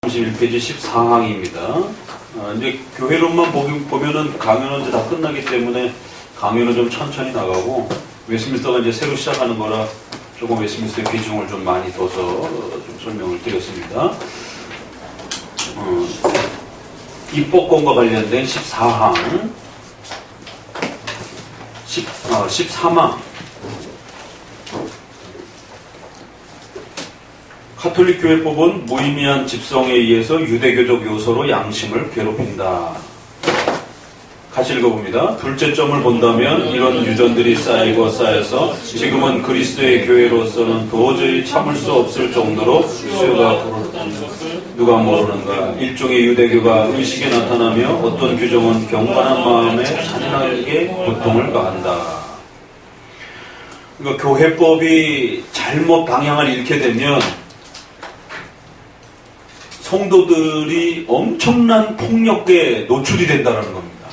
31페이지 14항입니다. 이제 교회론만 보면은 강연은 이제 다 끝나기 때문에 강연은 좀 천천히 나가고, 웨스민스터가 이제 새로 시작하는 거라 조금 웨스민스터의 비중을 좀 많이 둬서 좀 설명을 드렸습니다. 입법권과 관련된 14항, 13항. 가톨릭 교회법은 무의미한 집성에 의해서 유대교적 요소로 양심을 괴롭힌다. 같이 읽어봅니다. 둘째 점을 본다면 이런 유전들이 쌓이고 쌓여서 지금은 그리스도의 교회로서는 도저히 참을 수 없을 정도로 수요가 부르다는 것을 누가 모르는가. 일종의 유대교가 의식에 나타나며 어떤 규정은 경건한 마음에 잔인하게 고통을 가한다. 그러니까 교회법이 잘못 방향을 잃게 되면 성도들이 엄청난 폭력에 노출이 된다는 겁니다.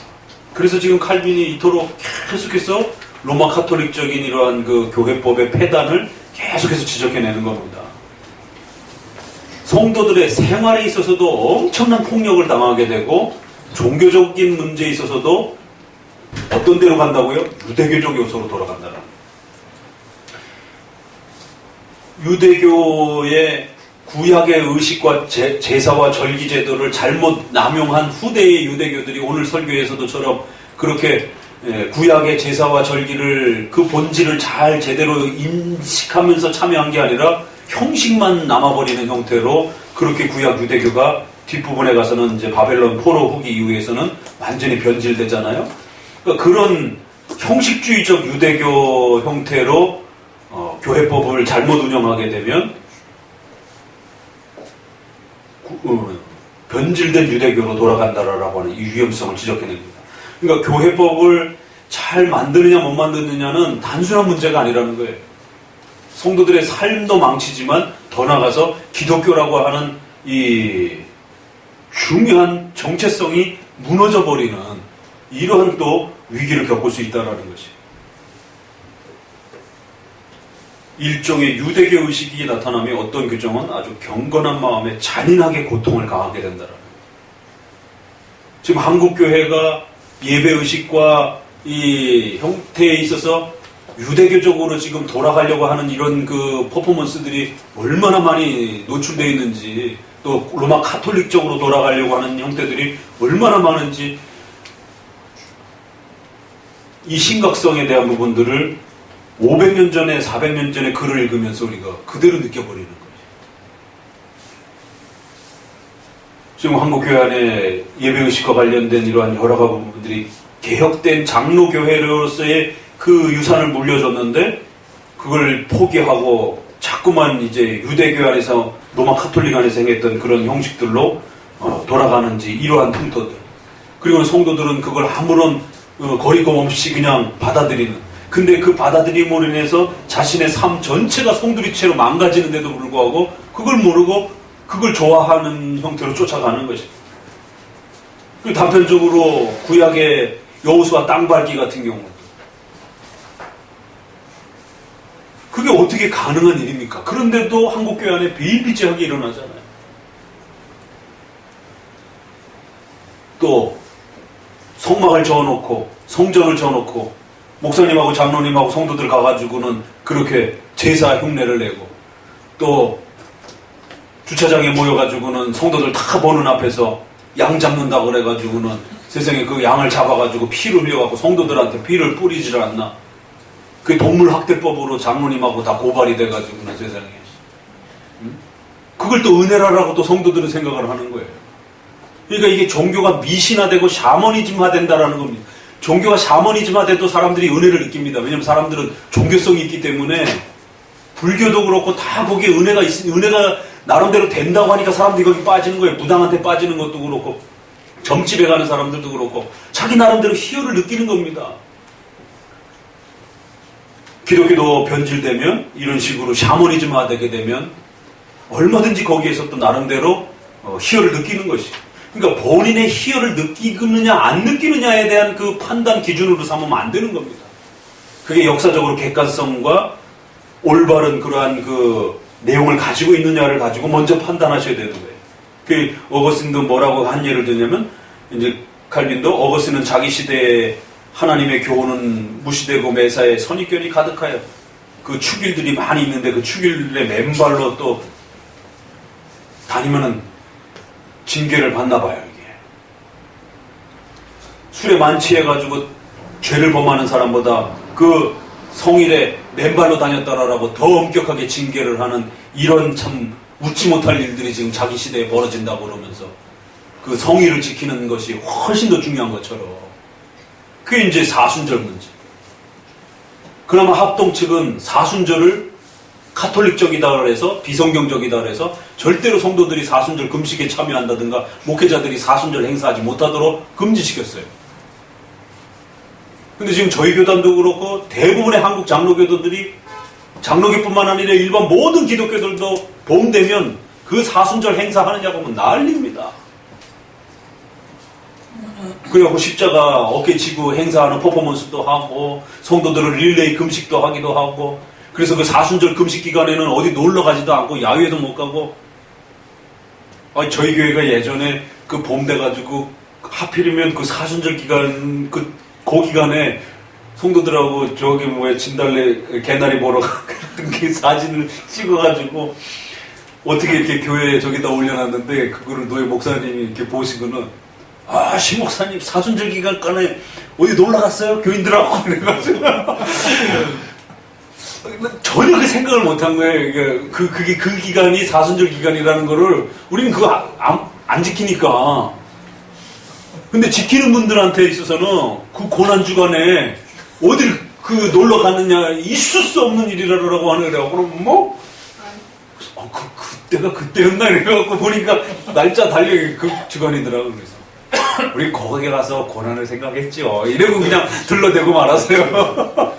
그래서 지금 칼빈이 이토록 계속해서 로마 카톨릭적인 이러한 그 교회법의 폐단을 계속해서 지적해내는 겁니다. 성도들의 생활에 있어서도 엄청난 폭력을 당하게 되고, 종교적인 문제에 있어서도 어떤 데로 간다고요? 유대교적 요소로 돌아간다는 겁니다. 유대교의 구약의 의식과 제사와 절기 제도를 잘못 남용한 후대의 유대교들이 오늘 설교에서도처럼 그렇게 구약의 제사와 절기를 그 본질을 잘 제대로 인식하면서 참여한 게 아니라 형식만 남아버리는 형태로 그렇게 구약 유대교가 뒷부분에 가서는 이제 바벨론 포로 후기 이후에서는 완전히 변질되잖아요. 그러니까 그런 형식주의적 유대교 형태로 교회법을 잘못 운영하게 되면 변질된 유대교로 돌아간다라고 하는 이 위험성을 지적해냅니다. 그러니까 교회법을 잘 만드느냐 못 만드느냐는 단순한 문제가 아니라는 거예요. 성도들의 삶도 망치지만 더 나아가서 기독교라고 하는 이 중요한 정체성이 무너져버리는 이러한 또 위기를 겪을 수 있다는 것이. 일종의 유대교 의식이 나타나며 어떤 규정은 아주 경건한 마음에 잔인하게 고통을 가하게 된다는 거예요. 지금 한국교회가 예배의식과 이 형태에 있어서 유대교적으로 지금 돌아가려고 하는 이런 그 퍼포먼스들이 얼마나 많이 노출되어 있는지, 또 로마 카톨릭적으로 돌아가려고 하는 형태들이 얼마나 많은지, 이 심각성에 대한 부분들을 500년 전에 400년 전에 글을 읽으면서 우리가 그대로 느껴버리는 거예요. 지금 한국교회 안에 예배의식과 관련된 이러한 여러 가지 부분들이 개혁된 장로교회로서의 그 유산을 물려줬는데 그걸 포기하고 자꾸만 이제 유대교 안에서 로마 카톨릭 안에서 행했던 그런 형식들로 돌아가는지, 이러한 풍토들. 그리고 성도들은 그걸 아무런 거리낌 없이 그냥 받아들이는, 근데 그 받아들임으로 인해서 자신의 삶 전체가 송두리째로 망가지는데도 불구하고 그걸 모르고 그걸 좋아하는 형태로 쫓아가는 것이. 그리고 단편적으로 구약의 여호수아 땅 밟기 같은 경우, 그게 어떻게 가능한 일입니까? 그런데도 한국교회 안에 비일비재하게 일어나잖아요. 또 성막을 저어놓고 성전을 저어놓고 목사님하고 장로님하고 성도들 가가지고는 그렇게 제사 흉내를 내고, 또 주차장에 모여가지고는 성도들 다 보는 앞에서 양 잡는다고 그래가지고는 세상에 그 양을 잡아가지고 피를 흘려갖고 성도들한테 피를 뿌리질 않나. 그게 동물학대법으로 장로님하고 다 고발이 돼가지고는 세상에. 그걸 또 은혜라라고 또 성도들은 생각을 하는 거예요. 그러니까 이게 종교가 미신화되고 샤머니즘화 된다라는 겁니다. 종교가 샤머니즘화돼도 사람들이 은혜를 느낍니다. 왜냐하면 사람들은 종교성이 있기 때문에, 불교도 그렇고 다 거기에 은혜가 나름대로 된다고 하니까 사람들이 거기 빠지는 거예요. 무당한테 빠지는 것도 그렇고, 점집에 가는 사람들도 그렇고, 자기 나름대로 희열을 느끼는 겁니다. 기독교도 변질되면, 이런 식으로 샤머니즘화되게 되면 얼마든지 거기에서 또 나름대로 희열을 느끼는 것이. 그러니까 본인의 희열을 느끼느냐 안 느끼느냐에 대한 그 판단 기준으로 삼으면 안 되는 겁니다. 그게 역사적으로 객관성과 올바른 그러한 그 내용을 가지고 있느냐를 가지고 먼저 판단하셔야 되는 거예요. 그 어거스틴도 뭐라고 한 예를 들냐면 이제 칼빈도 어거스틴은 자기 시대에 하나님의 교훈은 무시되고 매사에 선입견이 가득하여 그 축일들이 많이 있는데 그 축일의 맨발로 또 다니면은 징계를 받나 봐요. 이게 술에 만취해가지고 죄를 범하는 사람보다 그 성일에 맨발로 다녔다라고 더 엄격하게 징계를 하는 이런 참 웃지 못할 일들이 지금 자기 시대에 벌어진다고 그러면서 그 성의를 지키는 것이 훨씬 더 중요한 것처럼 그게 이제 사순절 문제. 그나마 합동 측은 사순절을 카톨릭적이다 그래서 비성경적이다 그래서 절대로 성도들이 사순절 금식에 참여한다든가 목회자들이 사순절 행사하지 못하도록 금지시켰어요. 근데 지금 저희 교단도 그렇고 대부분의 한국 장로교도들이 장로교뿐만 아니라 일반 모든 기독교들도 봄 되면 그 사순절 행사하느냐고 하면 난립니다. 그리고 십자가 어깨 치고 행사하는 퍼포먼스도 하고 성도들을 릴레이 금식도 하기도 하고 그래서 그 사순절 금식 기간에는 어디 놀러 가지도 않고 야외도 못 가고 저희 교회가 예전에 그 봄 돼가지고 하필이면 그 사순절 기간 그 기간에 성도들하고 저기 뭐야 진달래 개나리 보러 갔던 그 사진을 찍어가지고 어떻게 이렇게 교회에 저기다 올려놨는데 그거를 노예 목사님이 이렇게 보시고는 신 목사님 사순절 기간간에 어디 놀러 갔어요? 교인들하고 그래가지고 전혀 그 생각을 못한 거예요. 그게 그 기간이 사순절 기간이라는 거를 우리는 그거 안 지키니까. 근데 지키는 분들한테 있어서는 그 고난주간에 어딜 그 놀러 가느냐 있을 수 없는 일이라고 하는 거라고. 그럼 뭐? 그때가 그때였나 이래갖고 보니까 날짜 달력이 그 주간이더라고. 그래서 우리 거기에 가서 고난을 생각했죠. 이러고 그냥 둘러대고 말았어요.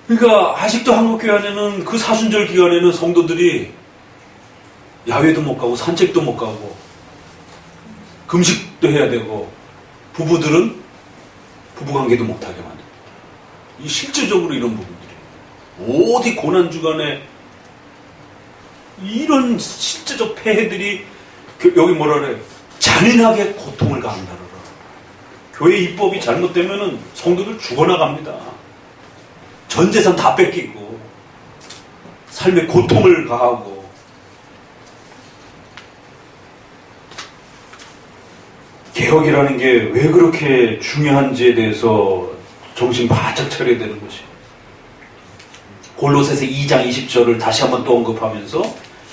그러니까 아직도 한국교회 안에는 그 사순절 기간에는 성도들이 야외도 못 가고 산책도 못 가고 금식도 해야 되고 부부들은 부부관계도 못하게 만듭니다. 이 실제적으로 이런 부분들이 어디 고난주간에 이런 실제적 폐해들이 여기 뭐라 그래 잔인하게 고통을 가한다라. 교회 입법이 잘못되면은 성도들 죽어나갑니다. 전 재산 다 뺏기고 삶의 고통을 가하고 개혁이라는 게 왜 그렇게 중요한지에 대해서 정신 바짝 차려야 되는 것이 골로새서 2장 20절을 다시 한번 또 언급하면서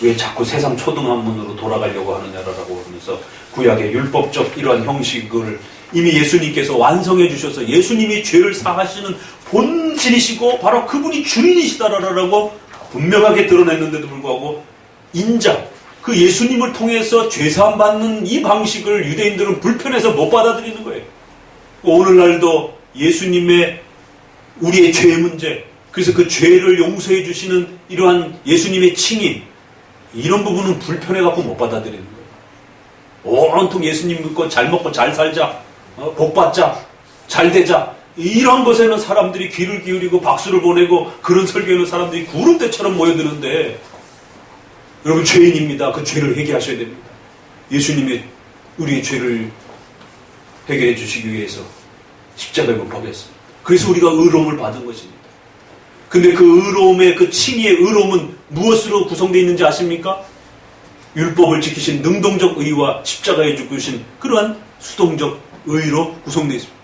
왜 자꾸 세상 초등학문으로 돌아가려고 하느냐라고 하면서 구약의 율법적 이러한 형식을 이미 예수님께서 완성해 주셔서 예수님이 죄를 사하시는 본질이시고 바로 그분이 주인이시다라고 분명하게 드러냈는데도 불구하고 인자 그 예수님을 통해서 죄사함 받는 이 방식을 유대인들은 불편해서 못 받아들이는 거예요. 오늘날도 예수님의 우리의 죄의 문제 그래서 그 죄를 용서해 주시는 이러한 예수님의 칭의 이런 부분은 불편해갖고 못 받아들이는 거예요. 온통 예수님 믿고 잘 먹고 잘 살자 복 받자 잘 되자 이런 것에는 사람들이 귀를 기울이고 박수를 보내고 그런 설교하는 사람들이 구름대처럼 모여드는데 여러분 죄인입니다. 그 죄를 해결하셔야 됩니다. 예수님이 우리의 죄를 해결해 주시기 위해서 십자가에 못 박혔습니다. 그래서 우리가 의로움을 받은 것입니다. 근데 그 의로움의 그 칭의의 의로움은 무엇으로 구성되어 있는지 아십니까? 율법을 지키신 능동적 의와 십자가에 죽으신 그러한 수동적 의로 구성되어 있습니다.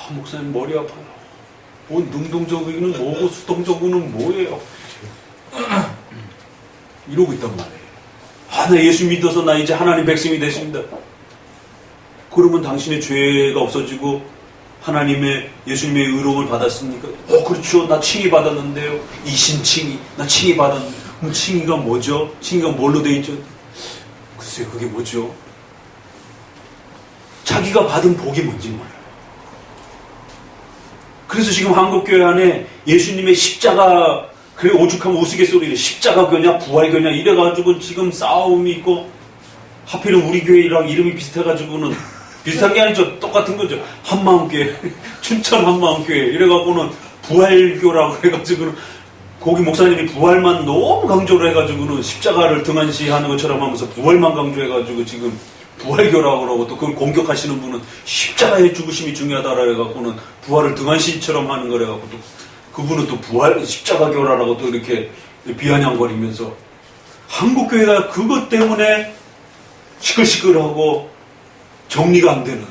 목사님 머리 아파요. 뭐 능동적 의는 뭐고 수동적 의는 뭐예요? 이러고 있단 말이에요. 나 예수 믿어서 나 이제 하나님 백성이 됐습니다. 그러면 당신의 죄가 없어지고 하나님의 예수님의 의로움을 받았습니까? 그렇죠. 나 칭의 받았는데요. 이신칭의. 나 칭의 받았는데. 그럼 칭의가 뭐죠? 칭의가 뭘로 돼 있죠? 글쎄요. 그게 뭐죠? 자기가 받은 복이 뭔지 몰라요. 그래서 지금 한국교회 안에 예수님의 십자가 그래 오죽하면 우스갯소리를 십자가교냐 부활교냐 이래가지고 지금 싸움이 있고 하필은 우리 교회랑 이름이 비슷해가지고는 비슷한 게 아니죠. 똑같은 거죠. 한마음교회 춘천 한마음교회 이래갖고는 부활교라고 해가지고는 거기 목사님이 부활만 너무 강조를 해가지고는 십자가를 등한시하는 것처럼 하면서 부활만 강조해가지고 지금 부활교라고 그러고 또 그걸 공격하시는 분은 십자가의 죽으심이 중요하다라 해갖고는 부활을 등한시처럼 하는 거래갖고 또 그분은 또 부활 십자가교라라고 또 이렇게 비아냥거리면서 한국교회가 그것 때문에 시끌시끌하고 정리가 안 되는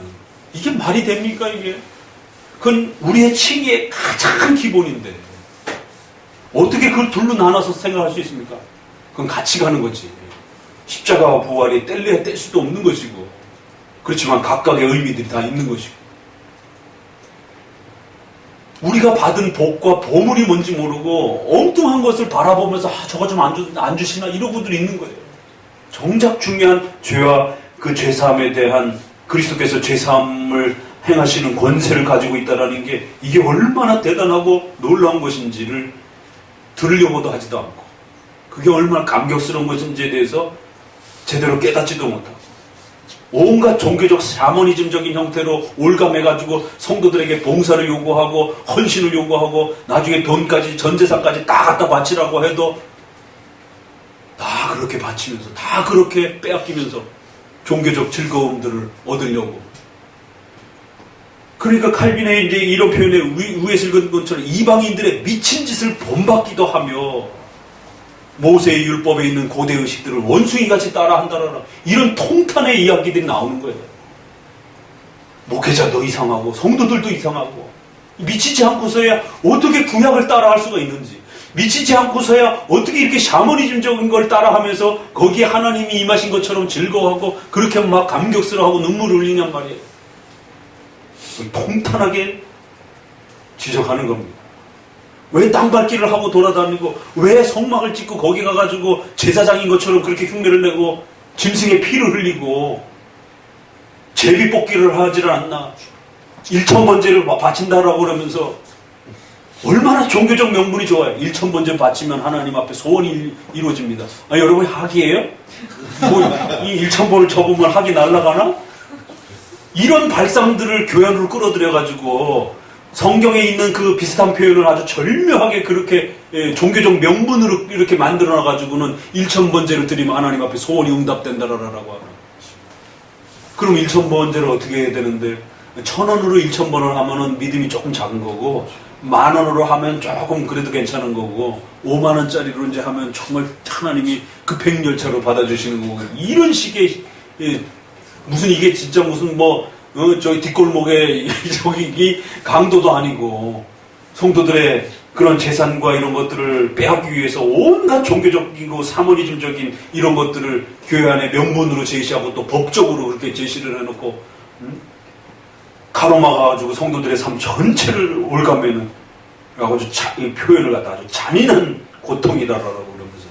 이게 말이 됩니까 이게? 그건 우리의 칭의의 가장 기본인데 어떻게 그걸 둘로 나눠서 생각할 수 있습니까? 그건 같이 가는 거지. 십자가와 부활이 뗄래야 뗄 수도 없는 것이고 그렇지만 각각의 의미들이 다 있는 것이고 우리가 받은 복과 보물이 뭔지 모르고 엉뚱한 것을 바라보면서 저거 좀 안 주시나 이러고들 있는 거예요. 정작 중요한 죄와 그 죄사함에 대한 그리스도께서 죄사함을 행하시는 권세를 가지고 있다는 게 이게 얼마나 대단하고 놀라운 것인지를 들으려고도 하지도 않고 그게 얼마나 감격스러운 것인지에 대해서 제대로 깨닫지도 못하고 온갖 종교적 샤머니즘적인 형태로 올감해가지고 성도들에게 봉사를 요구하고 헌신을 요구하고 나중에 돈까지 전재산까지 다 갖다 바치라고 해도 다 그렇게 바치면서 다 그렇게 빼앗기면서 종교적 즐거움들을 얻으려고 그러니까 칼빈의 이제 이런 표현에 위에 읽은 것처럼 이방인들의 미친 짓을 본받기도 하며 모세의 율법에 있는 고대 의식들을 원숭이같이 따라한다라라 이런 통탄의 이야기들이 나오는 거예요. 목회자도 이상하고 성도들도 이상하고 미치지 않고서야 어떻게 구약을 따라할 수가 있는지 미치지 않고서야 어떻게 이렇게 샤머니즘적인 걸 따라하면서 거기에 하나님이 임하신 것처럼 즐거워하고 그렇게 막 감격스러워하고 눈물을 흘리냔 말이에요. 통탄하게 지적하는 겁니다. 왜 땅밟기를 하고 돌아다니고 왜 성막을 찍고 거기 가가지고 제사장인 것처럼 그렇게 흉내를 내고 짐승의 피를 흘리고 제비 뽑기를 하지를 않나 1,000번제를 바친다라고 그러면서 얼마나 종교적 명분이 좋아요. 1,000번제 바치면 하나님 앞에 소원이 이루어집니다. 여러분 학이에요? 이 1,000번을 접으면 학이 날아가나? 이런 발상들을 교회 안으로 끌어들여가지고 성경에 있는 그 비슷한 표현을 아주 절묘하게 그렇게 종교적 명분으로 이렇게 만들어놔가지고는 1,000번제를 드리면 하나님 앞에 소원이 응답된다라고 하는. 그럼 1,000번제를 어떻게 해야 되는데 1,000원으로 1,000번을 하면은 믿음이 조금 작은 거고 10,000원으로 하면 조금 그래도 괜찮은 거고 50,000원짜리로 이제 하면 정말 하나님이 급행열차로 받아주시는 거고 이런 식의 무슨 이게 진짜 무슨 저기 뒷골목에 저기 강도도 아니고 성도들의 그런 재산과 이런 것들을 빼앗기 위해서 온갖 종교적이고 사모니즘적인 이런 것들을 교회 안에 명분으로 제시하고 또 법적으로 그렇게 제시를 해놓고 가로막아가지고 성도들의 삶 전체를 올가매는 아주 이 표현을 갖다 아주 잔인한 고통이다라고 그러면서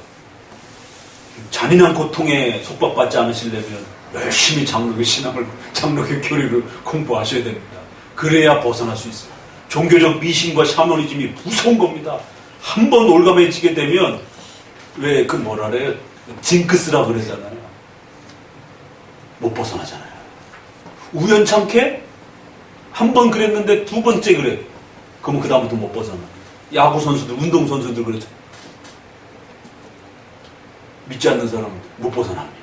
잔인한 고통에 속박받지 않으시려면 열심히 장로교 신앙을, 장로교 교리를 공부하셔야 됩니다. 그래야 벗어날 수 있어요. 종교적 미신과 샤머니즘이 무서운 겁니다. 한번 올가매지게 되면, 왜 그 뭐라래요? 징크스라 그러잖아요. 못 벗어나잖아요. 우연찮게 한 번 그랬는데 두 번째 그래. 그러면 그다음부터 못 벗어나. 야구 선수들, 운동 선수들 그러죠. 믿지 않는 사람은 못 벗어납니다.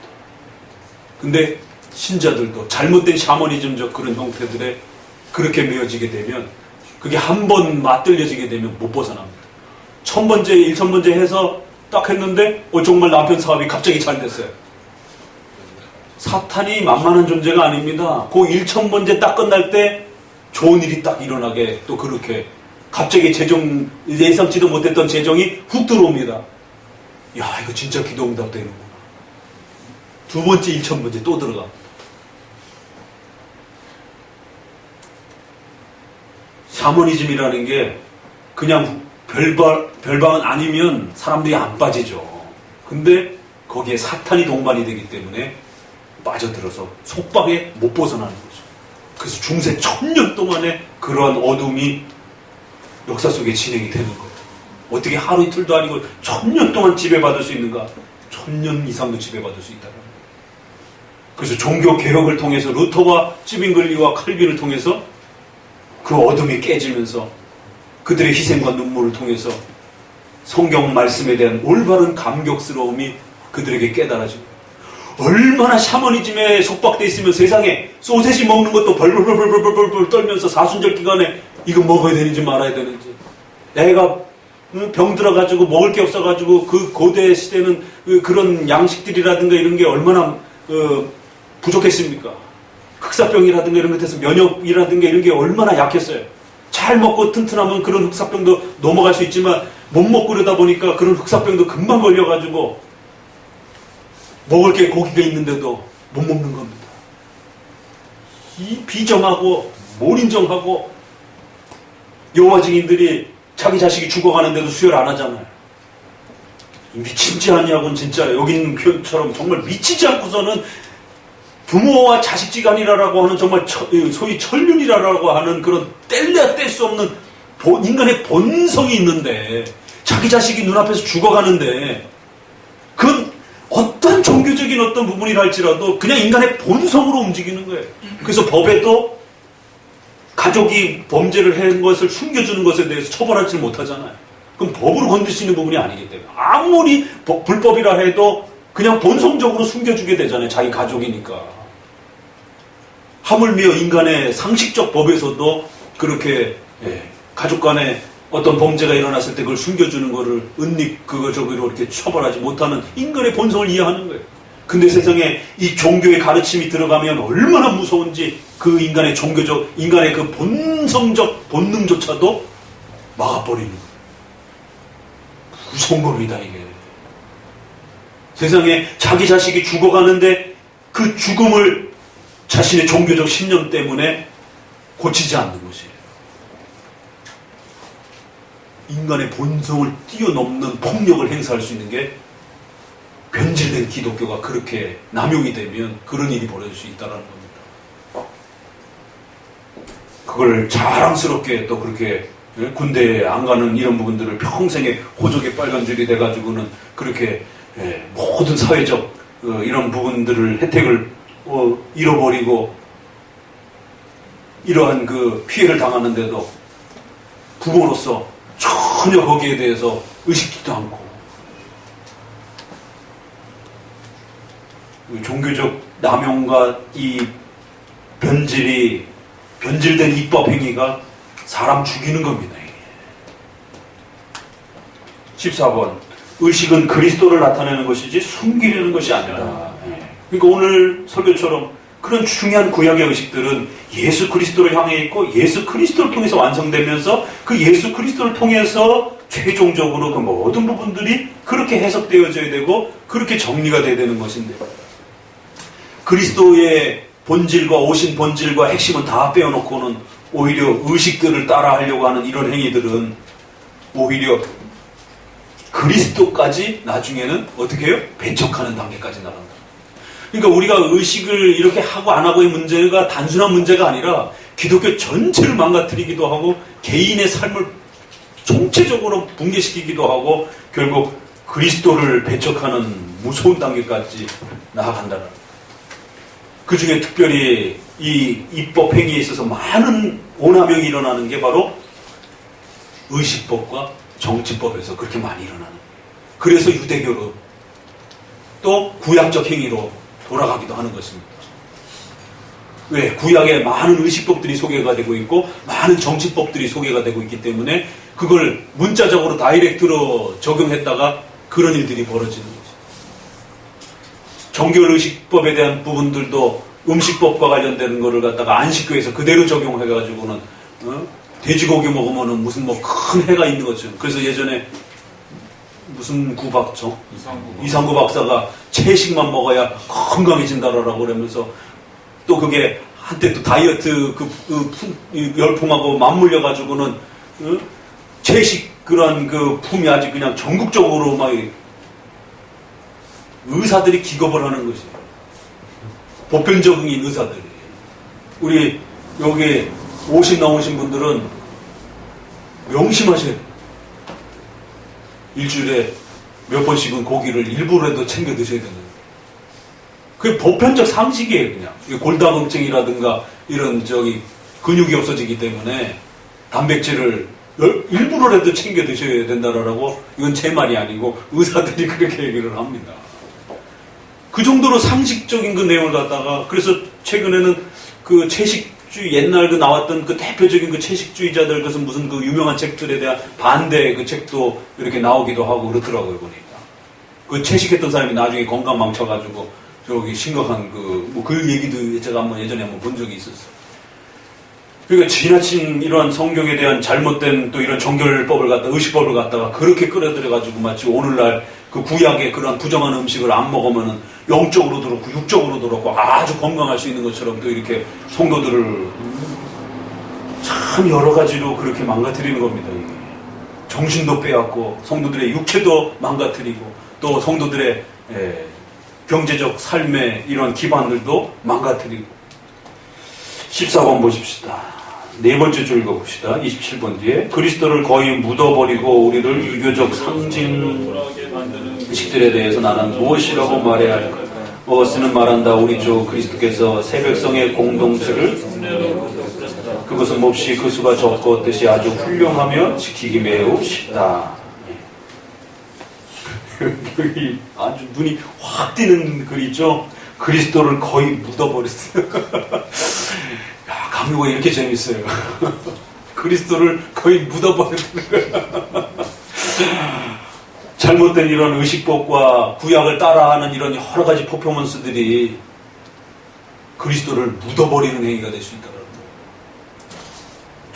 근데 신자들도 잘못된 샤머니즘적 그런 형태들에 그렇게 메어지게 되면 그게 한 번 맞들려지게 되면 못 벗어납니다. 1,000번째, 1,000번째 해서 딱 했는데 정말 남편 사업이 갑자기 잘 됐어요. 사탄이 만만한 존재가 아닙니다. 그 1,000번째 딱 끝날 때 좋은 일이 딱 일어나게 또 그렇게 갑자기 예상치도 못했던 재정이 훅 들어옵니다. 야, 이거 진짜 기도 응답 되는구나. 두 번째 1,000번째 또 들어가. 샤머니즘이라는 게 그냥 별방은 아니면 사람들이 안 빠지죠. 근데 거기에 사탄이 동반이 되기 때문에 빠져들어서 속박에 못 벗어나는 거죠. 그래서 중세 1,000년 동안에 그러한 어둠이 역사 속에 진행이 되는 거예요. 어떻게 하루 이틀도 아니고 1,000년 동안 지배받을 수 있는가? 1,000년 이상도 지배받을 수 있다는 거예요. 그래서 종교 개혁을 통해서 루터와 찌빙글리와 칼빈을 통해서 그 어둠이 깨지면서 그들의 희생과 눈물을 통해서 성경 말씀에 대한 올바른 감격스러움이 그들에게 깨달아집니다. 얼마나 샤머니즘에 속박돼 있으면 세상에 소세지 먹는 것도 벌벌벌벌벌벌 떨면서 사순절 기간에 이거 먹어야 되는지 말아야 되는지, 애가 병 들어가지고 먹을 게 없어가지고 그 고대 시대는 그런 양식들이라든가 이런 게 얼마나 부족했습니까? 흑사병이라든가 이런 것에서 면역이라든가 이런 게 얼마나 약했어요. 잘 먹고 튼튼하면 그런 흑사병도 넘어갈 수 있지만 못 먹고 그러다 보니까 그런 흑사병도 금방 걸려가지고 먹을 게 고기가 있는데도 못 먹는 겁니다. 이 비정하고 몰인정하고 여호와 증인들이 자기 자식이 죽어가는데도 수혈 안 하잖아요. 미친지 아니하고는 진짜 여기 있는 표현처럼 정말 미치지 않고서는 부모와 자식지간이라고 하는 정말 소위 천륜이라고 하는 그런 뗄래야 뗄 수 없는 인간의 본성이 있는데 자기 자식이 눈앞에서 죽어가는데 그건 어떤 종교적인 어떤 부분이라 할지라도 그냥 인간의 본성으로 움직이는 거예요. 그래서 법에도 가족이 범죄를 한 것을 숨겨주는 것에 대해서 처벌하지 못하잖아요. 그럼 법으로 건들 수 있는 부분이 아니기 때문에 아무리 불법이라 해도 그냥 본성적으로 숨겨주게 되잖아요. 자기 가족이니까. 하물며 인간의 상식적 법에서도 그렇게 가족 간에 어떤 범죄가 일어났을 때 그걸 숨겨주는 거를 저기로 이렇게 처벌하지 못하는 인간의 본성을 이해하는 거예요. 근데 세상에 이 종교의 가르침이 들어가면 얼마나 무서운지 그 인간의 인간의 그 본성적 본능조차도 막아버리는 거예요. 무서운 겁니다, 이게. 세상에 자기 자식이 죽어가는데 그 죽음을 자신의 종교적 신념 때문에 고치지 않는 것이에요. 인간의 본성을 뛰어넘는 폭력을 행사할 수 있는 게 변질된 기독교가 그렇게 남용이 되면 그런 일이 벌어질 수 있다는 겁니다. 그걸 자랑스럽게 또 그렇게 군대에 안 가는 이런 부분들을 평생에 호적의 빨간 줄이 돼가지고는 그렇게 모든 사회적 이런 부분들을 혜택을 잃어버리고 이러한 그 피해를 당하는데도 부모로서 전혀 거기에 대해서 의식지도 않고 종교적 남용과 이 변질된 입법 행위가 사람 죽이는 겁니다. 14번 의식은 그리스도를 나타내는 것이지 숨기려는 것이 아니다. 그러니까 오늘 설교처럼 그런 중요한 구약의 의식들은 예수 그리스도를 향해 있고 예수 그리스도를 통해서 완성되면서 그 예수 그리스도를 통해서 최종적으로 그 모든 부분들이 그렇게 해석되어져야 되고 그렇게 정리가 돼야 되는 것인데 그리스도의 본질과 오신 본질과 핵심은 다 빼어놓고는 오히려 의식들을 따라하려고 하는 이런 행위들은 오히려 그리스도까지 나중에는 어떻게 해요? 배척하는 단계까지 나간다. 그러니까 우리가 의식을 이렇게 하고 안 하고의 문제가 단순한 문제가 아니라 기독교 전체를 망가뜨리기도 하고 개인의 삶을 총체적으로 붕괴시키기도 하고 결국 그리스도를 배척하는 무서운 단계까지 나아간다는. 그 중에 특별히 이 입법 행위에 있어서 많은 오남용이 일어나는 게 바로 의식법과 정치법에서 그렇게 많이 일어나는 거예요. 그래서 유대교로 또 구약적 행위로 돌아가기도 하는 것입니다. 왜? 구약에 많은 의식법들이 소개가 되고 있고 많은 정치법들이 소개가 되고 있기 때문에 그걸 문자적으로 다이렉트로 적용했다가 그런 일들이 벌어지는 거죠. 정결의식법에 대한 부분들도 음식법과 관련되는 거를 갖다가 안식교에서 그대로 적용해가지고는 돼지고기 먹으면은 무슨 뭐 큰 해가 있는 거죠. 그래서 예전에 무슨 구박죠? 이상구 박사가 채식만 먹어야 건강해진다라고 그러면서 또 그게 한때 또 다이어트 열풍하고 맞물려가지고는 채식 그런 그 품이 아주 그냥 전국적으로 막 의사들이 기겁을 하는 것이에요. 보편적인 의사들이. 우리 여기 50 넘으신 분들은 명심하셔야 돼요. 일주일에 몇 번씩은 고기를 일부러라도 챙겨 드셔야 되는 거예요. 그게 보편적 상식이에요, 그냥. 골다공증이라든가 이런 근육이 없어지기 때문에 단백질을 일부러라도 챙겨 드셔야 된다라고, 이건 제 말이 아니고 의사들이 그렇게 얘기를 합니다. 그 정도로 상식적인 그 내용을 갖다가, 그래서 최근에는 그 채식주의, 옛날 그 나왔던 그 대표적인 그 채식주의자들, 그것은 무슨 그 유명한 책들에 대한 반대 그 책도 이렇게 나오기도 하고 그렇더라고요, 보니까. 그 채식했던 사람이 나중에 건강 망쳐가지고 저기 심각한 그 얘기도 제가 예전에 한번 본 적이 있었어요. 그러니까 지나친 이러한 성경에 대한 잘못된 또 이런 정결법을 갖다, 의식법을 갖다가 그렇게 끌어들여가지고 마치 오늘날 그 구약의 그런 부정한 음식을 안 먹으면은 영적으로도 그렇고 육적으로도 그렇고 아주 건강할 수 있는 것처럼 또 이렇게 성도들을 참 여러 가지로 그렇게 망가뜨리는 겁니다, 이게. 정신도 빼앗고 성도들의 육체도 망가뜨리고 또 성도들의 경제적 삶의 이런 기반들도 망가뜨리고. 14번 보십시다. 네 번째 줄 읽어봅시다. 27번 뒤에. 그리스도를 거의 묻어버리고 우리를 유교적 상징식들에 대해서 나는 무엇이라고 말해야 할까? 어거스는 말한다. 우리 주 그리스도께서 새 백성의 공동체를, 그것은 몹시 그 수가 적고 뜻이 아주 훌륭하며 지키기 매우 쉽다. 여기 아주 눈이 확 띄는 글이 있죠. 그리스도를 거의 묻어버렸어요. 야, 강요가 이렇게 재밌어요. 그리스도를 거의 묻어버렸다는 거예요. 잘못된 이런 의식법과 구약을 따라하는 이런 여러 가지 퍼포먼스들이 그리스도를 묻어버리는 행위가 될 수 있다는 거예요.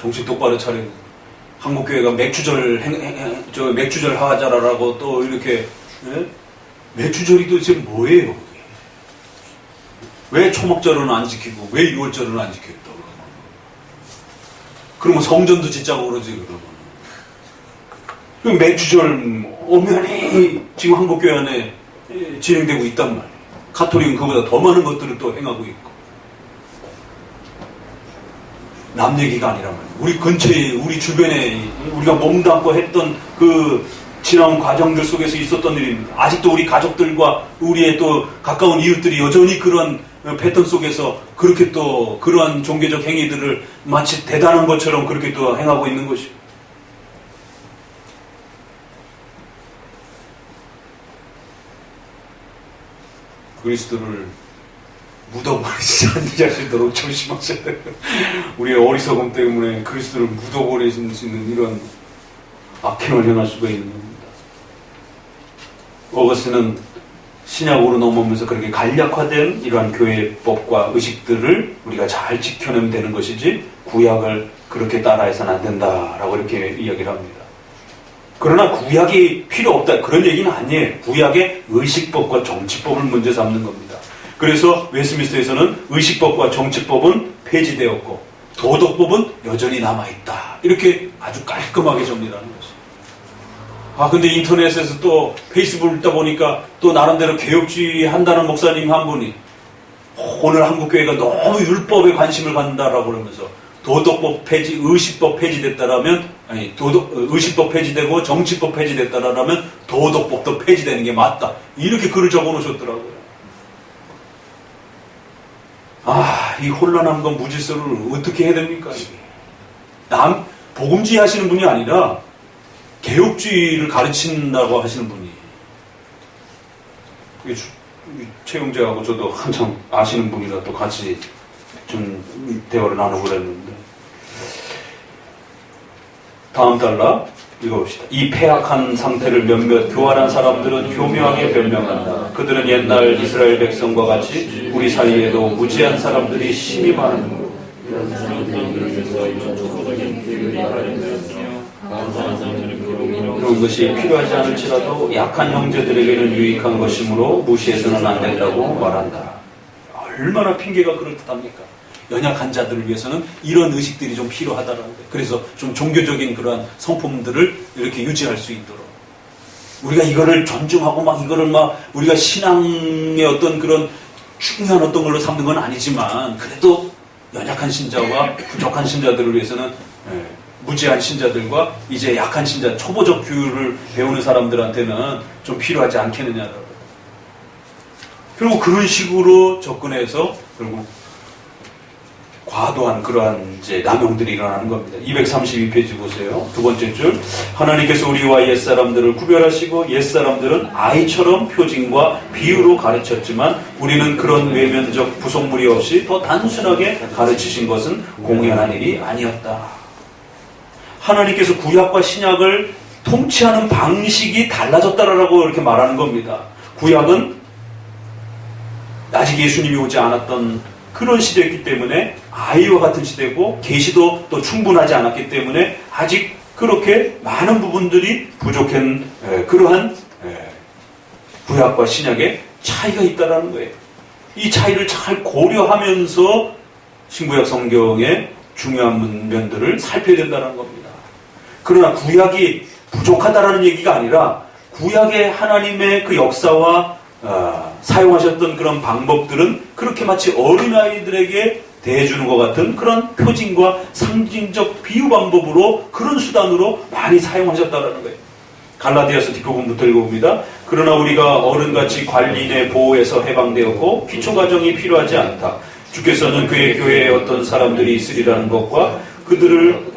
정신 똑바로 차리고. 한국교회가 맥주절 하자라라고 또 이렇게, 맥주절이 도대체 뭐예요? 왜 초목절은 안 지키고 왜 6월절은 안 지키겠다 그러면 성전도 짓자고 그러지 그러면. 맥주절 엄연히 지금 한국교회 안에 진행되고 있단 말이에요. 가톨릭은 그보다 더 많은 것들을 또 행하고 있고. 남 얘기가 아니란 말이에요. 우리 근처에, 우리 주변에 우리가 몸담고 했던 그 지나온 과정들 속에서 있었던 일입니다. 아직도 우리 가족들과 우리의 또 가까운 이웃들이 여전히 그런 패턴 속에서 그렇게 또 그러한 종교적 행위들을 마치 대단한 것처럼 그렇게 또 행하고 있는 것이에요. 그리스도를 묻어버리지 않으시도록 조심하셔야 돼요. 우리의 어리석음 때문에 그리스도를 묻어버릴 수 있는 이런 악행을 행할 수가 있는 겁니다. 어거스는 신약으로 넘어오면서 그렇게 간략화된 이러한 교회법과 의식들을 우리가 잘 지켜내면 되는 것이지 구약을 그렇게 따라해서는 안 된다라고 이렇게 이야기를 합니다. 그러나 구약이 필요 없다 그런 얘기는 아니에요. 구약의 의식법과 정치법을 문제 삼는 겁니다. 그래서 웨스트민스터에서는 의식법과 정치법은 폐지되었고 도덕법은 여전히 남아있다. 이렇게 아주 깔끔하게 정리하는 것이죠. 근데 인터넷에서 또 페이스북을 읽다 보니까 또 나름대로 개혁주의 한다는 목사님 한 분이 오늘 한국교회가 너무 율법에 관심을 갖는다라고 그러면서 도덕법 폐지, 의식법 폐지됐다라면 의식법 폐지되고 정치법 폐지됐다라면 도덕법도 폐지되는 게 맞다. 이렇게 글을 적어 놓으셨더라고요. 이 혼란한 건 무질서를 어떻게 해야 됩니까? 복음주의 하시는 분이 아니라 개혁주의를 가르친다고 하시는 분이. 최영재하고 저도 한참 아시는 분이라 또 같이 좀 대화를 나누고 그랬는데. 다음 달라 읽어봅시다. 이 폐악한 상태를 몇몇 교활한 사람들은 교묘하게 변명한다. 그들은 옛날 이스라엘 백성과 같이 우리 사이에도 무지한 사람들이 심히 많은 그런 것이 필요하지 않을지라도 약한 형제들에게는 유익한 것이므로 무시해서는 안 된다고 말한다. 얼마나 핑계가 그럴듯합니까? 연약한 자들을 위해서는 이런 의식들이 좀 필요하다라는 거예요. 그래서 좀 종교적인 그러한 성품들을 이렇게 유지할 수 있도록. 우리가 이거를 존중하고 이거를 우리가 신앙의 어떤 그런 중요한 어떤 걸로 삼는 건 아니지만 그래도 연약한 신자와 부족한 신자들을 위해서는 무지한 신자들과 이제 약한 신자, 초보적 교육을 배우는 사람들한테는 좀 필요하지 않겠느냐라고. 결국 그런 식으로 접근해서 결국 과도한 그러한 이제 남용들이 일어나는 겁니다. 232페이지 보세요. 두 번째 줄. 하나님께서 우리와 옛사람들을 구별하시고 옛사람들은 아이처럼 표징과 비유로 가르쳤지만 우리는 그런 외면적 부속물이 없이 더 단순하게 가르치신 것은 공연한 일이 아니었다. 하나님께서 구약과 신약을 통치하는 방식이 달라졌다라고 이렇게 말하는 겁니다. 구약은 아직 예수님이 오지 않았던 그런 시대였기 때문에 아이와 같은 시대고 계시도 또 충분하지 않았기 때문에 아직 그렇게 많은 부분들이 부족한 그러한 구약과 신약의 차이가 있다는 거예요. 이 차이를 잘 고려하면서 신구약 성경의 중요한 면들을 살펴야 된다는 겁니다. 그러나 구약이 부족하다는 얘기가 아니라 구약의 하나님의 그 역사와 사용하셨던 그런 방법들은 그렇게 마치 어린아이들에게 대해주는 것 같은 그런 표징과 상징적 비유 방법으로 그런 수단으로 많이 사용하셨다는 거예요. 갈라디아서 뒷부분부터 읽어봅니다. 그러나 우리가 어른같이 관리인의 보호에서 해방되었고 기초과정이 필요하지 않다. 주께서는 그의 교회에 어떤 사람들이 있으리라는 것과 그들을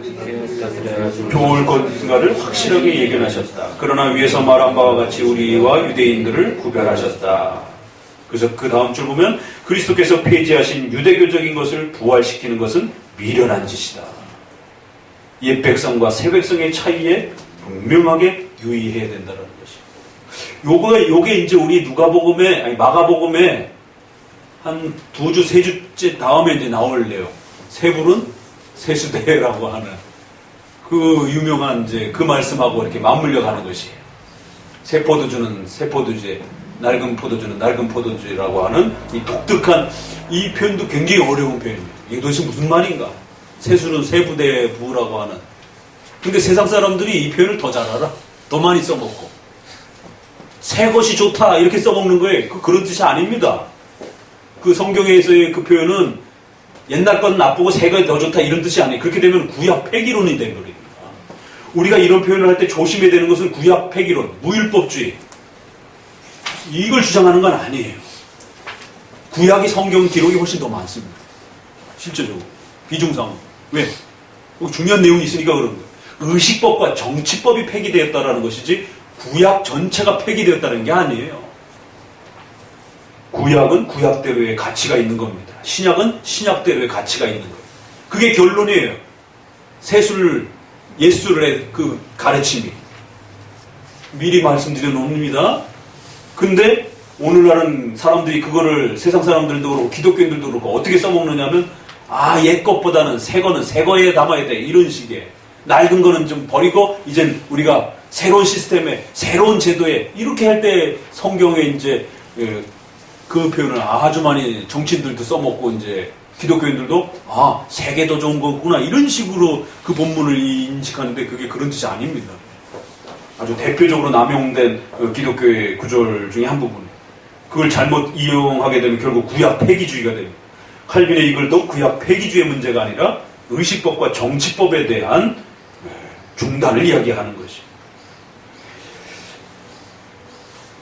좋을 것인가를 확실하게 예견하셨다. 그러나 위에서 말한 바와 같이 우리와 유대인들을 구별하셨다. 그래서 그 다음 줄 보면 그리스도께서 폐지하신 유대교적인 것을 부활시키는 것은 미련한 짓이다. 옛 백성과 새 백성의 차이에 분명하게 유의해야 된다는 것이. 요게 이제 우리 마가복음에 한 2주, 3주째 다음에 이제 나올래요. 세불은 세수대라고 하는 그 유명한 이제 그 말씀하고 이렇게 맞물려 가는 것이에요. 새 포도주는 새 포도주에, 낡은 포도주는 낡은 포도주라고 하는 이 독특한 이 표현도 굉장히 어려운 표현입니다. 이게 도대체 무슨 말인가? 세수는 세부대 부라고 하는. 근데 세상 사람들이 이 표현을 더 잘 알아. 더 많이 써먹고. 새 것이 좋다 이렇게 써먹는 거예요. 그런 뜻이 아닙니다. 그 성경에서의 그 표현은 옛날 건 나쁘고 새 것이 더 좋다 이런 뜻이 아니에요. 그렇게 되면 구약 폐기론이 된 거예요. 우리가 이런 표현을 할 때 조심해야 되는 것은 구약 폐기론, 무율법주의 이걸 주장하는 건 아니에요. 구약이 성경 기록이 훨씬 더 많습니다. 실제적으로 비중상 왜? 중요한 내용이 있으니까 그런 거예요. 의식법과 정치법이 폐기되었다라는 것이지 구약 전체가 폐기되었다는 게 아니에요. 구약은 구약대로의 가치가 있는 겁니다. 신약은 신약대로의 가치가 있는 거예요. 그게 결론이에요. 예술의 그 가르침이. 미리 말씀드려 놓습니다. 근데 오늘날은 사람들이 그거를 세상 사람들도 그렇고 기독교인들도 그렇고 어떻게 써먹느냐면 옛 것보다는 새 거는 새 거에 담아야 돼. 이런 식의. 낡은 거는 좀 버리고 이젠 우리가 새로운 시스템에 새로운 제도에 이렇게 할 때 성경에 이제 그 표현을 아주 많이 정치인들도 써먹고 이제 기독교인들도 세계 더 좋은 거구나 이런 식으로 그 본문을 인식하는데 그게 그런 뜻이 아닙니다. 아주 대표적으로 남용된 기독교의 구절 중에 한 부분이에요. 그걸 잘못 이용하게 되면 결국 구약 폐기주의가 됩니다. 칼빈의 이글도 구약 폐기주의 문제가 아니라 의식법과 정치법에 대한 중단을 이야기하는 것이에요.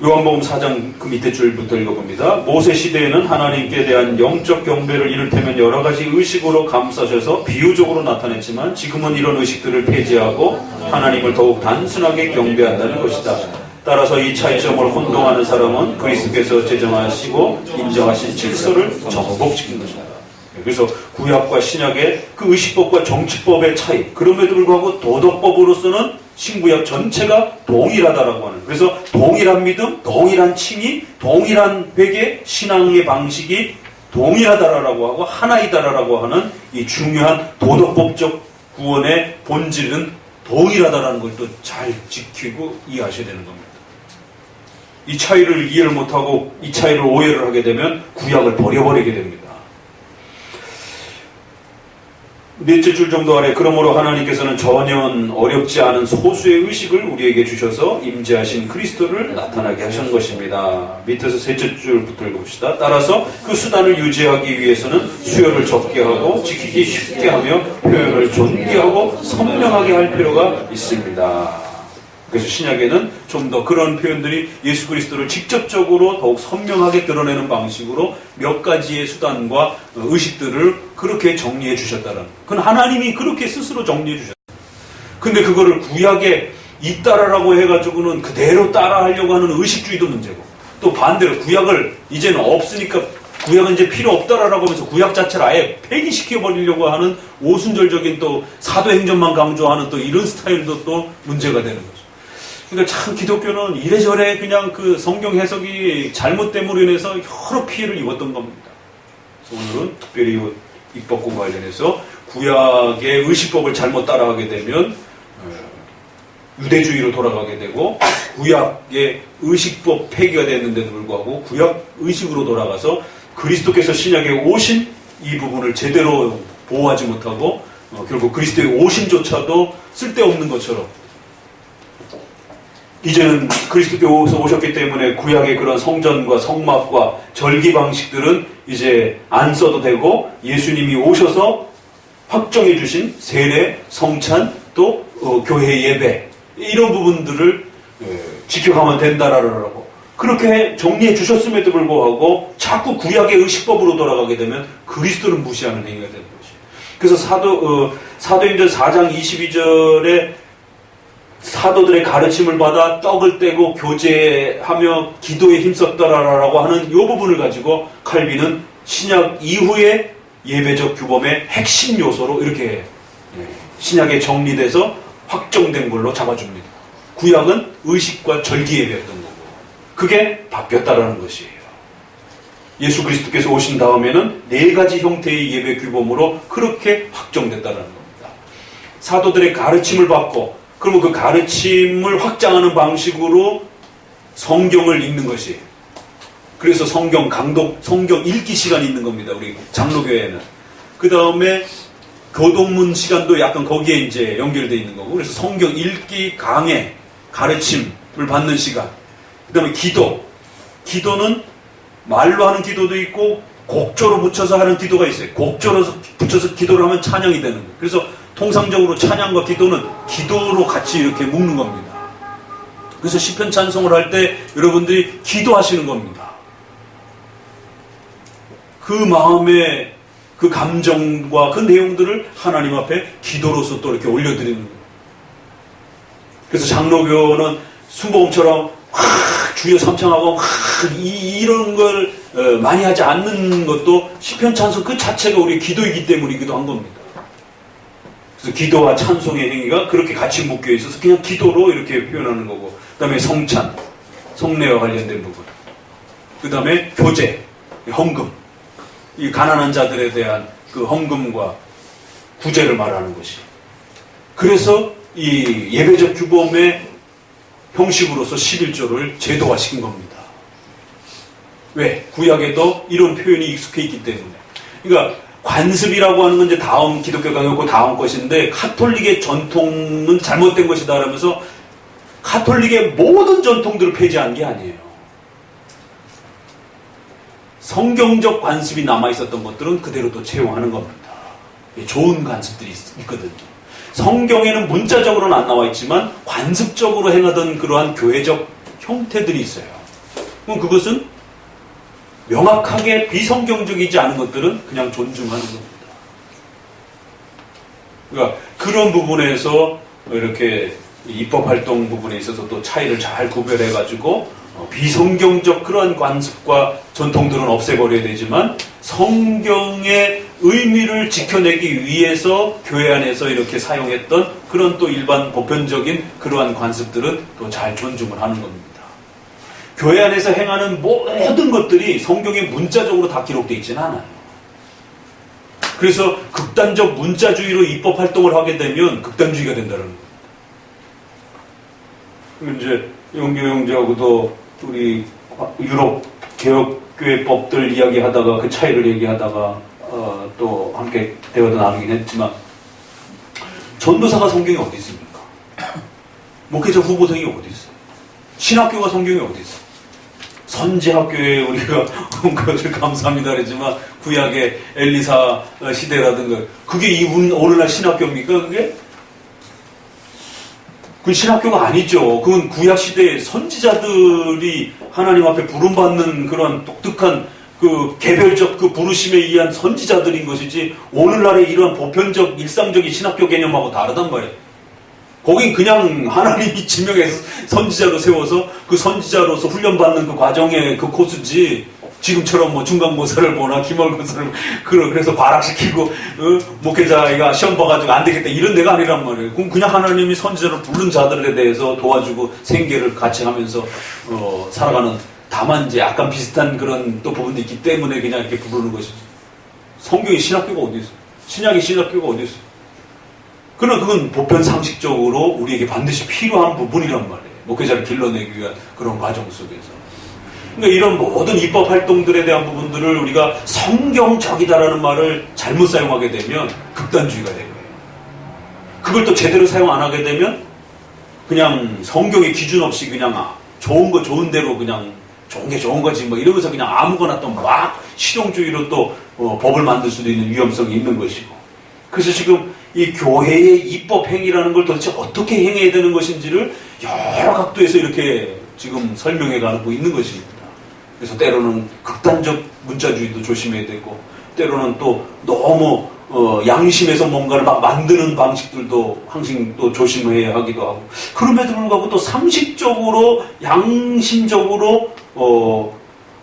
요한복음 4장 그 밑에 줄부터 읽어봅니다. 모세 시대에는 하나님께 대한 영적 경배를 이를테면 여러 가지 의식으로 감싸셔서 비유적으로 나타냈지만 지금은 이런 의식들을 폐지하고 하나님을 더욱 단순하게 경배한다는 것이다. 따라서 이 차이점을 혼동하는 사람은 그리스도께서 제정하시고 인정하신 질서를 정복시킨 것이다. 그래서 구약과 신약의 그 의식법과 정치법의 차이, 그럼에도 불구하고 도덕법으로서는 신구약 전체가 동일하다라고 하는. 그래서 동일한 믿음, 동일한 칭의, 동일한 회개, 신앙의 방식이 동일하다라고 하고 하나이다라고 하는 이 중요한 도덕법적 구원의 본질은 동일하다라는 걸 또 잘 지키고 이해하셔야 되는 겁니다. 이 차이를 이해를 못하고 이 차이를 오해를 하게 되면 구약을 버려버리게 됩니다. 넷째 줄 정도 아래 그러므로 하나님께서는 전혀 어렵지 않은 소수의 의식을 우리에게 주셔서 임재하신 그리스도를 나타나게 하신 것입니다. 밑에서 셋째 줄부터 읽어봅시다. 따라서 그 수단을 유지하기 위해서는 수요를 적게 하고 지키기 쉽게 하며 표현을 존귀하고 선명하게 할 필요가 있습니다. 그래서 신약에는 좀 더 그런 표현들이 예수 그리스도를 직접적으로 더욱 선명하게 드러내는 방식으로 몇 가지의 수단과 의식들을 그렇게 정리해 주셨다는 거예요. 그건 하나님이 그렇게 스스로 정리해 주셨어요. 근데 그거를 구약에 있다라고 해가지고는 그대로 따라하려고 하는 의식주의도 문제고, 또 반대로 구약을 이제는 없으니까 구약은 이제 필요 없다라고 하면서 구약 자체를 아예 폐기시켜버리려고 하는 오순절적인 또 사도행전만 강조하는 또 이런 스타일도 또 문제가 되는 거죠. 그러니까 참 기독교는 이래저래 그냥 그 성경 해석이 잘못됨으로 인해서 여러 피해를 입었던 겁니다. 그래서 오늘은 특별히 입법과 관련해서 구약의 의식법을 잘못 따라하게 되면 유대주의로 돌아가게 되고, 구약의 의식법 폐기가 됐는데도 불구하고 구약 의식으로 돌아가서 그리스도께서 신약에 오신 이 부분을 제대로 보호하지 못하고 결국 그리스도의 오심조차도 쓸데없는 것처럼, 이제는 그리스도께서 오셨기 때문에 구약의 그런 성전과 성막과 절기 방식들은 이제 안 써도 되고, 예수님이 오셔서 확정해 주신 세례, 성찬, 또 교회 예배, 이런 부분들을 지켜가면 된다라고 그렇게 정리해 주셨음에도 불구하고 자꾸 구약의 의식법으로 돌아가게 되면 그리스도를 무시하는 행위가 되는 것이에요. 그래서 사도행전 4장 22절에 사도들의 가르침을 받아 떡을 떼고 교제하며 기도에 힘썼더라라고 하는 이 부분을 가지고 칼빈은 신약 이후의 예배적 규범의 핵심 요소로 이렇게 신약에 정리돼서 확정된 걸로 잡아줍니다. 구약은 의식과 절기 예배였던 거고, 그게 바뀌었다라는 것이에요. 예수 그리스도께서 오신 다음에는 4가지 형태의 예배 규범으로 그렇게 확정됐다라는 겁니다. 사도들의 가르침을 받고, 그러면 그 가르침을 확장하는 방식으로 성경을 읽는 것이에요. 그래서 성경 강독, 성경 읽기 시간이 있는 겁니다. 우리 장로교회는. 그 다음에 교동문 시간도 약간 거기에 이제 연결되어 있는 거고, 그래서 성경 읽기, 강해, 가르침을 받는 시간. 그 다음에 기도. 기도는 말로 하는 기도도 있고, 곡조로 붙여서 하는 기도가 있어요. 곡조로 붙여서 기도를 하면 찬양이 되는 거예요. 그래서 통상적으로 찬양과 기도는 기도로 같이 이렇게 묶는 겁니다. 그래서 시편 찬송을 할 때 여러분들이 기도하시는 겁니다. 그 마음의 그 감정과 그 내용들을 하나님 앞에 기도로서 또 이렇게 올려드리는 거예요. 그래서 장로교는 순복음처럼 주여 삼창하고 이런 걸 많이 하지 않는 것도 시편 찬송 그 자체가 우리 기도이기 때문이기도 한 겁니다. 그래서 기도와 찬송의 행위가 그렇게 같이 묶여 있어서 그냥 기도로 이렇게 표현하는 거고, 그 다음에 성찬, 성례와 관련된 부분, 그 다음에 교제, 헌금, 이 가난한 자들에 대한 그 헌금과 구제를 말하는 것이. 그래서 이 예배적 규범의 형식으로서 11조를 제도화시킨 겁니다. 왜? 구약에도 이런 표현이 익숙해 있기 때문에. 그러니까 관습이라고 하는 건 이제 다음 기독교 강요고 다음 것인데, 카톨릭의 전통은 잘못된 것이다 라면서 카톨릭의 모든 전통들을 폐지한 게 아니에요. 성경적 관습이 남아있었던 것들은 그대로 또 채용하는 겁니다. 좋은 관습들이 있거든요. 성경에는 문자적으로는 안 나와 있지만 관습적으로 행하던 그러한 교회적 형태들이 있어요. 그럼 그것은 명확하게 비성경적이지 않은 것들은 그냥 존중하는 겁니다. 그러니까 그런 부분에서 이렇게 입법활동 부분에 있어서 또 차이를 잘 구별해가지고 비성경적 그러한 관습과 전통들은 없애버려야 되지만 성경의 의미를 지켜내기 위해서 교회 안에서 이렇게 사용했던 그런 또 일반 보편적인 그러한 관습들은 또 잘 존중을 하는 겁니다. 교회 안에서 행하는 모든 것들이 성경에 문자적으로 다 기록되어 있지는 않아요. 그래서 극단적 문자주의로 입법활동을 하게 되면 극단주의가 된다는 거예요. 이제 영교 형제하고도 우리 유럽 개혁교회법들 이야기하다가 그 차이를 얘기하다가 또 함께 대화도 나누긴 했지만, 전도사가 성경에 어디 있습니까? 목회자 후보생이 어디 있어요? 신학교가 성경에 어디 있어요? 선지학교에 우리가 온 것을 감사합니다 그러지만 구약의 엘리사 시대라든가 그게 오늘날 신학교입니까? 그게 그건 신학교가 아니죠. 그건 구약시대의 선지자들이 하나님 앞에 부름받는 그런 독특한 그 개별적 그 부르심에 의한 선지자들인 것이지, 오늘날의 이러한 보편적 일상적인 신학교 개념하고 다르단 말이에요. 거긴 그냥 하나님이 지명해서 선지자로 세워서 그 선지자로서 훈련받는 그 과정의 그 코스지, 지금처럼 뭐 중간고사를 보나 기말고사를 그래서 발악시키고 목회자가 시험 봐가지고 안 되겠다 이런 데가 아니란 말이에요. 그럼 그냥 하나님이 선지자를 부른 자들에 대해서 도와주고 생계를 같이 하면서 살아가는, 다만 이제 약간 비슷한 그런 또 부분도 있기 때문에 그냥 이렇게 부르는 것이지. 성경에 신학교가 어디 있어요? 신약의 신학교가 어디 있어요? 그러나 그건 보편 상식적으로 우리에게 반드시 필요한 부분이란 말이에요. 목회자를 길러내기 위한 그런 과정 속에서. 그러니까 이런 모든 입법 활동들에 대한 부분들을 우리가 성경적이다라는 말을 잘못 사용하게 되면 극단주의가 되는 거예요. 그걸 또 제대로 사용 안 하게 되면 그냥 성경의 기준 없이 그냥 좋은 거 좋은 대로 그냥 좋은 게 좋은 거지 뭐 이러면서 그냥 아무거나 또 막 실용주의로 또 법을 만들 수도 있는 위험성이 있는 것이고. 그래서 지금 이 교회의 입법 행위라는 걸 도대체 어떻게 행해야 되는 것인지를 여러 각도에서 이렇게 지금 설명해 가고 있는 것입니다. 그래서 때로는 극단적 문자주의도 조심해야 되고, 때로는 또 너무 양심에서 뭔가를 막 만드는 방식들도 항상 또 조심해야 하기도 하고, 그럼에도 불구하고 또 상식적으로 양심적으로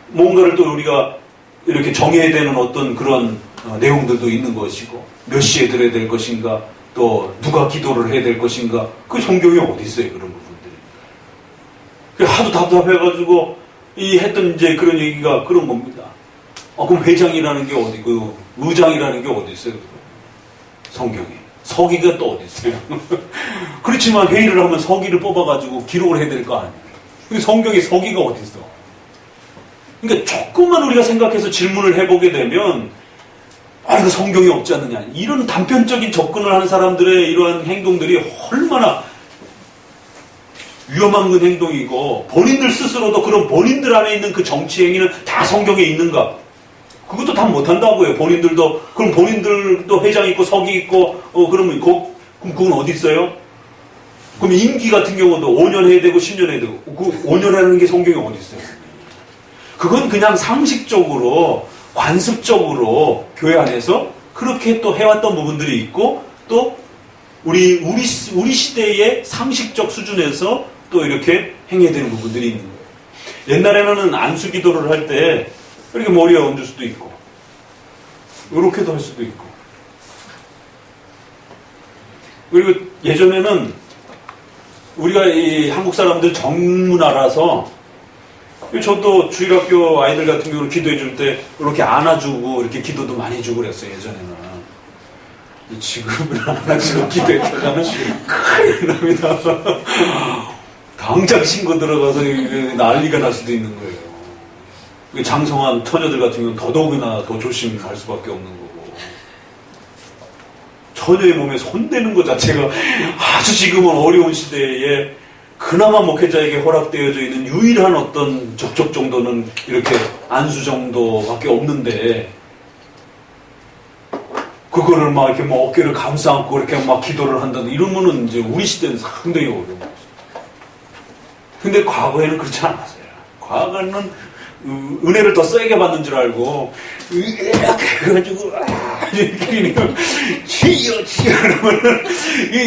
뭔가를 또 우리가 이렇게 정해야 되는 어떤 그런 내용들도 있는 것이고, 몇 시에 들어야 될 것인가, 또 누가 기도를 해야 될 것인가, 그 성경이 어디 있어요, 그런 부분들이. 하도 답답해가지고 이 했던 이제 그런 얘기가 그런 겁니다. 그럼 회장이라는 게 어디고 의장이라는 게 어디 있어요? 성경에. 서기가 또 어디 있어요? 그렇지만 회의를 하면 서기를 뽑아가지고 기록을 해야 될 거 아니에요. 근데 성경에 서기가 어디 있어? 그러니까 조금만 우리가 생각해서 질문을 해보게 되면, 이거 성경에 없지 않느냐, 이런 단편적인 접근을 하는 사람들의 이러한 행동들이 얼마나 위험한 그 행동이고, 본인들 스스로도 그런 본인들 안에 있는 그 정치 행위는 다 성경에 있는가? 그것도 다 못한다고요. 본인들도. 그럼 본인들도 회장 있고 서기 있고 그럼 그건 어디 있어요? 그럼 임기 같은 경우도 5년 해야 되고 10년 해야 되고, 그 5년 하는 게 성경에 어디 있어요? 그건 그냥 상식적으로 관습적으로 교회 안에서 그렇게 또 해왔던 부분들이 있고, 또 우리 시대의 상식적 수준에서 또 이렇게 행해야 되는 부분들이 있는 거예요. 옛날에는 안수기도를 할 때 이렇게 머리에 얹을 수도 있고, 이렇게도 할 수도 있고, 그리고 예전에는 우리가 이 한국 사람들 정문화라서, 저도 주일학교 아이들 같은 경우는 기도해 줄 때 이렇게 안아주고 이렇게 기도도 많이 해주고 그랬어요, 예전에는. 지금은 안아주고 기도했다가는 큰일 납니다. 당장 신고 들어가서 난리가 날 수도 있는 거예요. 장성한 처녀들 같은 경우는 더더욱이나 더 조심할 수밖에 없는 거고, 처녀의 몸에 손대는 것 자체가 아주 지금은 어려운 시대에 그나마 목회자에게 허락되어져 있는 유일한 어떤 접촉 정도는 이렇게 안수 정도밖에 없는데, 그거를 막 이렇게 뭐 어깨를 감싸 안고 이렇게 막 기도를 한다는 이러면은 이제 우리 시대는 상당히 어려운 거죠. 근데 과거에는 그렇지 않았어요. 과거에는 은혜를 더 세게 받는 줄 알고 이렇게 해가지고 이렇게 치여 그러면은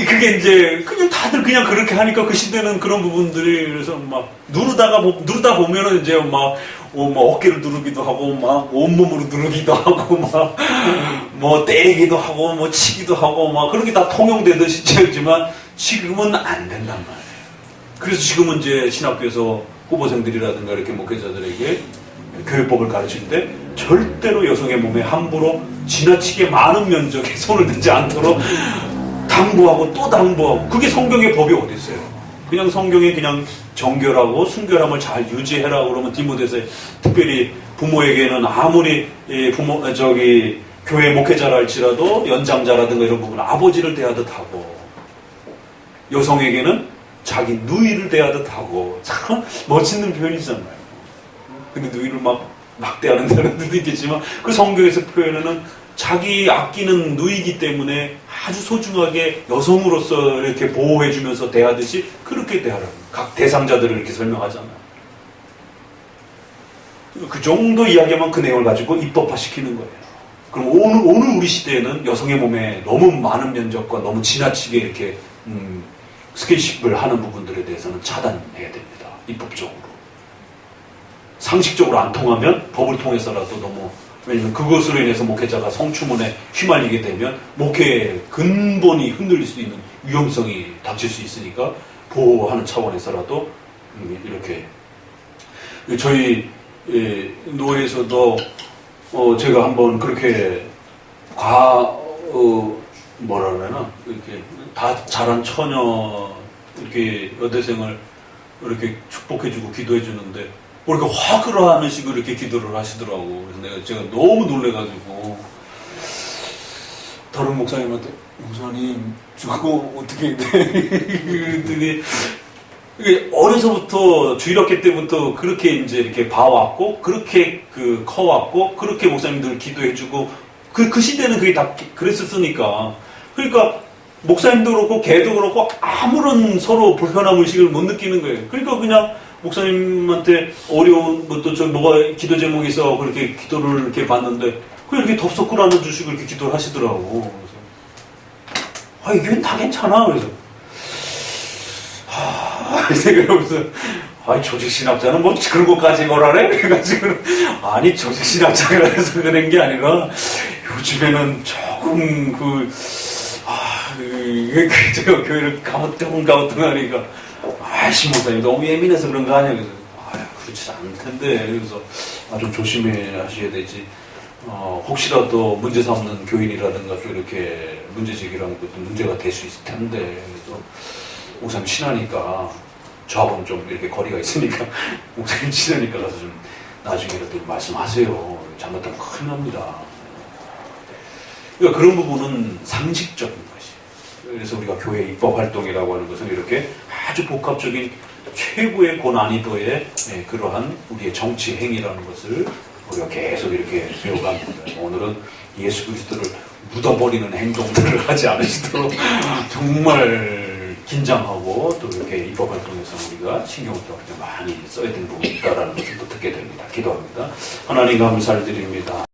그게 이제 그냥 다들 그냥 그렇게 하니까 그 시대는 그런 부분들이, 그래서 막 누르다 보면은 이제 막 어깨를 누르기도 하고 막 온몸으로 누르기도 하고 막 뭐 때리기도 하고 뭐 치기도 하고 막 그런 게 다 통용되듯이 지었지만 지금은 안 된단 말이에요. 그래서 지금은 이제 신학교에서 후보생들이라든가 이렇게 목회자들에게 교육법을 가르칠 때 절대로 여성의 몸에 함부로 지나치게 많은 면적에 손을 대지 않도록 당부하고 또 당부하고, 그게 성경의 법이 어디 있어요? 그냥 성경에 그냥 정결하고 순결함을 잘 유지해라 그러면 디모데서 특별히 부모에게는 아무리 교회 목회자라 할지라도 연장자라든가 이런 부분 아버지를 대하듯 하고, 여성에게는 자기 누이를 대하듯 하고, 참 멋있는 표현이잖아요. 근데 누이를 막 막대하는 사람들도 있겠지만 그 성경에서 표현하는 자기 아끼는 누이기 때문에 아주 소중하게 여성으로서 이렇게 보호해주면서 대하듯이 그렇게 대하라는 각 대상자들을 이렇게 설명하잖아요. 그 정도 이야기만 그 내용을 가지고 입법화시키는 거예요. 그럼 오늘 우리 시대에는 여성의 몸에 너무 많은 면적과 너무 지나치게 이렇게 스킨십을 하는 부분들에 대해서는 차단해야 됩니다. 입법적으로. 상식적으로 안 통하면 법을 통해서라도 너무, 왜냐면 그것으로 인해서 목회자가 성추문에 휘말리게 되면 목회의 근본이 흔들릴 수 있는 위험성이 닥칠 수 있으니까 보호하는 차원에서라도 이렇게. 저희 노회에서도 제가 한번 그렇게 뭐라 그러나 이렇게 다 자란 처녀 이렇게 여대생을 이렇게 축복해주고 기도해주는데 이렇게 화를 하는 식으로 이렇게 기도를 하시더라고. 그래서 제가 너무 놀래가지고 다른 목사님한테 목사님 저거 어떻게 그랬더니 이게 어려서부터 주일학교 때부터 그렇게 이제 이렇게 봐왔고 그렇게 커왔고 그렇게 목사님들 기도해주고 그 시대는 그게 다 그랬었으니까 그러니까 목사님도 그렇고 걔도 그렇고 아무런 서로 불편함 의식을 못 느끼는 거예요. 그러니까 그냥 목사님한테 어려운 것도 뭐가 기도 제목이 있어 그렇게 기도를 이렇게 봤는데 그냥 이렇게 덥석 끌어안아 주시고 이렇게 기도를 하시더라고. 그래서 이게 다 괜찮아. 그래서 그러면서 조직신학자는 뭐 그런 것까지 뭐라래? 그래가지고 아니 조직신학자가 해서 그런 게 아니라 요즘에는 조금 제가 교회를 가무뚱가무뚱하니까 신목사님 너무 예민해서 그런 거 아니야? 그래서 그렇지 않을 텐데 그래서 좀 조심하셔야 되지. 혹시라도 문제 삼는 교인이라든가 좀 이렇게 문제 제기라는 것도 문제가 될 수 있을 텐데 그래서 목사님 친하니까 저하고는 좀 이렇게 거리가 있으니까 목사님 친하니까 가서 좀 나중에라도 말씀하세요. 잘못하면 큰일 납니다. 그러니까 그런 부분은 상식적인 것이. 그래서 우리가 교회 입법 활동이라고 하는 것은 이렇게 아주 복합적인 최고의 고난이도의 그러한 우리의 정치 행위라는 것을 우리가 계속 이렇게 배워갑니다. 오늘은 예수 그리스도를 묻어버리는 행동들을 하지 않으시도록 정말 긴장하고 또 이렇게 입법 활동에서 우리가 신경을 또 많이 써야 되는 부분이 있다라는 것을 또 듣게 됩니다. 기도합니다. 하나님 감사를 드립니다.